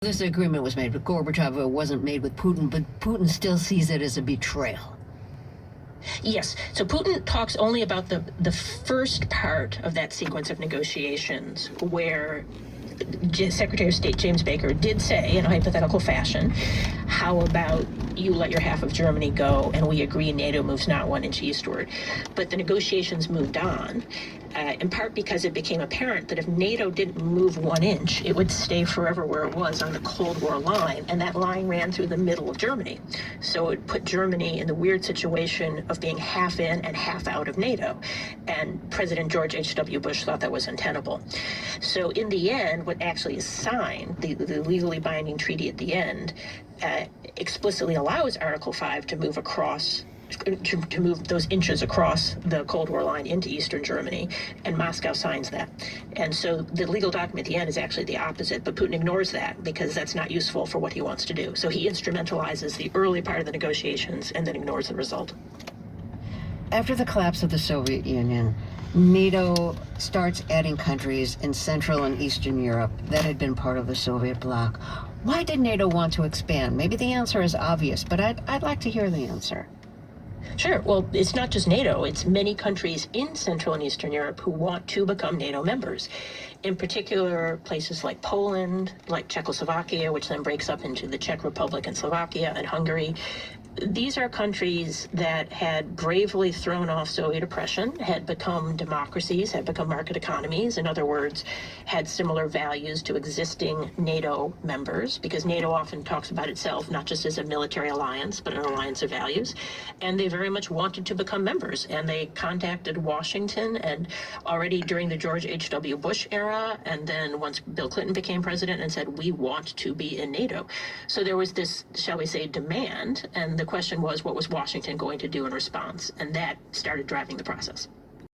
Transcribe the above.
This agreement was made with Gorbachev. It wasn't made with Putin, but Putin still sees it as a betrayal. Yes. So Putin talks only about the first part of that sequence of negotiations where Secretary of State James Baker did say, in a hypothetical fashion, how about you let your half of Germany go and we agree NATO moves not 1 inch eastward. But the negotiations moved on, in part because it became apparent that if NATO didn't move 1 inch, it would stay forever where it was on the Cold War line, and that line ran through the middle of Germany. So it put Germany in the weird situation of being half in and half out of NATO. And President George H.W. Bush thought that was untenable. So in the end, what actually is signed, the legally binding treaty at the end, explicitly allows Article 5 to move across, to move those inches across the Cold War line into Eastern Germany, and Moscow signs that. And so the legal document at the end is actually the opposite, but Putin ignores that because that's not useful for what he wants to do. So he instrumentalizes the early part of the negotiations and then ignores the result. After the collapse of the Soviet Union, NATO starts adding countries in Central and Eastern Europe that had been part of the Soviet bloc. Why did NATO want to expand? Maybe the answer is obvious, but I'd like to hear the answer. Sure. Well, it's not just NATO. It's many countries in Central and Eastern Europe who want to become NATO members. In particular, places like Poland, like Czechoslovakia, which then breaks up into the Czech Republic and Slovakia and Hungary. These are countries that had bravely thrown off Soviet oppression, had become democracies, had become market economies. In other words, had similar values to existing NATO members, because NATO often talks about itself not just as a military alliance, but an alliance of values. And they very much wanted to become members. And they contacted Washington, and already during the George H.W. Bush era, and then once Bill Clinton became president, and said, we want to be in NATO. So there was this, shall we say, demand, and the question was, what was Washington going to do in response? And that started driving the process.